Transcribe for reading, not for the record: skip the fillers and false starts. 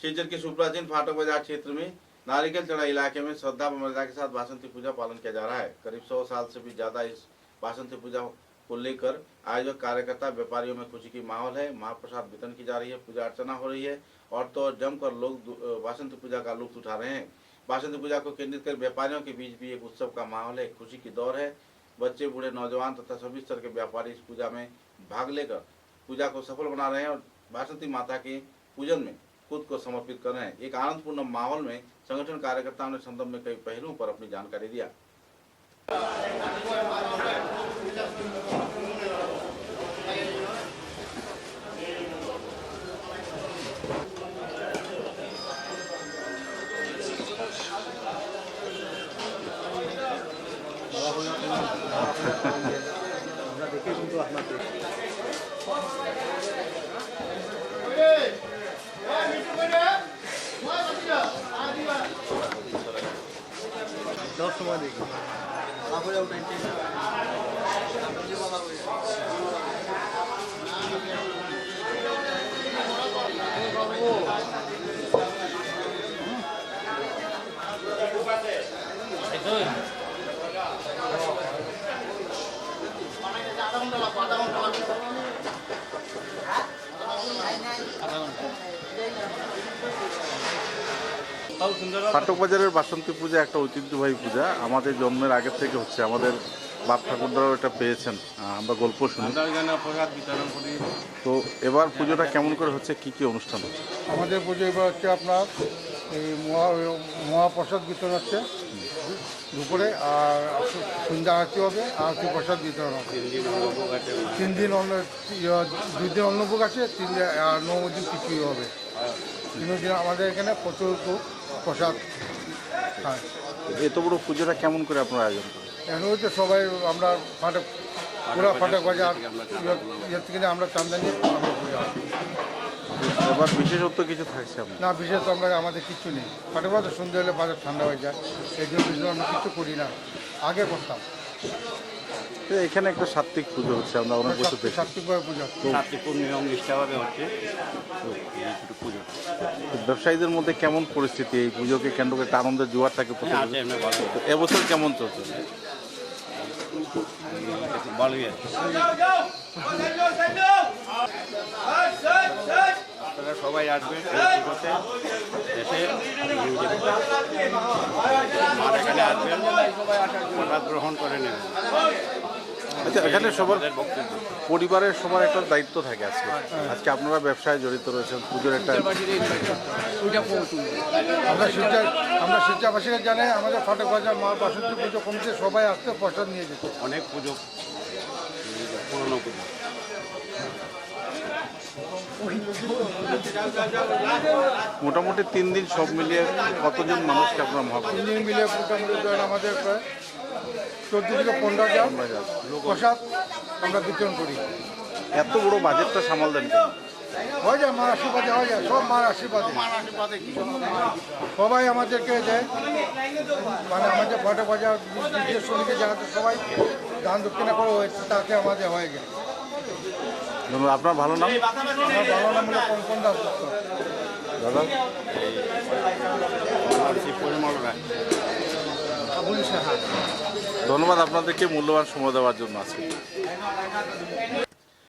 सिलचर के सुप्राचीन फाटक बाजार क्षेत्र में नारिकेल चढ़ा इलाके में श्रद्धा व मर्यादा के साथ बासंती पूजा पालन किया जा रहा है। करीब 100 साल से भी ज्यादा इस बासंती पूजा को लेकर आयोजक कार्यकर्ता व्यापारियों में खुशी की माहौल है। महाप्रसाद वितरण की जा रही है, पूजा अर्चना हो रही है और तो जमकर लोग बासंती पूजा का लुत्फ उठा रहे हैं। बासंती पूजा को केंद्रित कर व्यापारियों के बीच भी एक उत्सव का माहौल है, खुशी की दौर है। बच्चे, बूढ़े, नौजवान तथा सभी स्तर के व्यापारी इस पूजा में भाग लेकर पूजा को सफल बना रहे हैं और बासंती माता के पूजन में खुद को समर्पित कर रहे हैं। एक आनंदपूर्ण माहौल में संगठन कार्यकर्ताओं ने संदर्भ में कई पहलुओं पर अपनी जानकारी दिया। ফাটক বাজারের বাসন্তী পূজা একটা ঐতিহ্যবাহী পূজা। আমাদের জন্মের আগে থেকে হচ্ছে, আমাদের বাপ ঠাকুরদারাও এটা পেয়েছেন, আমরা গল্প শুনি। তো এবার পুজোটা কেমন করে হচ্ছে, কি কি অনুষ্ঠান হচ্ছে? আমাদের পুজো এবার হচ্ছে আপনার এই মহাপ্রসাদ বিতরণ হচ্ছে দুপুরে, আর সন্ধ্যা আরতি হবে, আরতি প্রসাদ বিতরণ হবে। 3 দিন 2 দিন অন্নভোগ আছে, 3 দিন আর 9 দিন কিছুই হবে। 3 দিন আমাদের এখানে প্রচুর প্রসাদ খায়। এত বড় পুজোটা কেমন করে আপনারা আয়োজন করেন? এখন হচ্ছে সবাই আমরা পুরা ফাটক বাজার ইয়ের থেকে আমরা চান্দা নিয়ে আমরা পুজো হয়। এবার বিশেষত্ব কিছু থাকছে না, বিশেষ আমরা আমাদের কিছু নেই। ফাটক বাজার সন্ধ্যে হলে বাজার ঠান্ডা হয়ে যায়, এই জন্য বিশেষ আমরা কিছু করি না, আগে করতাম। এখানে একটা সাত্ত্বিক পুজো হচ্ছে, আমরা অনেক বছর দেখি সাত্ত্বিকভাবে পুজো হচ্ছে। ব্যবসায়ীদের মধ্যে কেমন পরিস্থিতি এই পুজোকে কেন্দ্র করে? আনন্দের জোয়ার থাকে এবছর কেমন চলছে? আপনারা সবাই আসবেন, এসে এখানে আসবেন, প্রসাদ গ্রহণ করে নেবেন। আচ্ছা, এখানে সবার পরিবারের সবার একটা দায়িত্ব থাকে। আজকে আপনারা ব্যবসায় জড়িত রয়েছেন, পুজোর একটা আমরা শিক্ষাবাসীরা জানাই আমাদের ফাটক বাজার মা বাসন্তী পুজো কমিটি সবাই আসতে প্রসাদ নিয়ে যেত। অনেক পুজো, পুরনো পুজো। মোটামুটি 3 দিন সব মিলিয়ে কতজন মানুষকে আপনারা মহাপ্রসাদ? 3 দিন মিলিয়ে মোটামুটি আমাদের প্রায় 14 থেকে 15,000 প্রসাদ আমরা বিতরণ করি। এত বড় বাজেটটা সামাল দেন কেন? হয়ে যায়, মার আশীর্বাদে হয়ে যায়, সব মার আশীর্বাদে। সবাই আমাদেরকে দেয়, মানে আমাদের ফাটক বাজার বিশেষ সমিতি জানাতে সবাই দান দক্ষিণা করে হয়েছে, তাতে আমাদের হয়ে গেছে। আপনার ভালো নাম? আমার ভালো নাম হলো কঙ্কন দাস দাদা। আবুল সাহা। ধন্যবাদ আপনাদেরকে মূল্যবান সময় দেওয়ার জন্য। আছে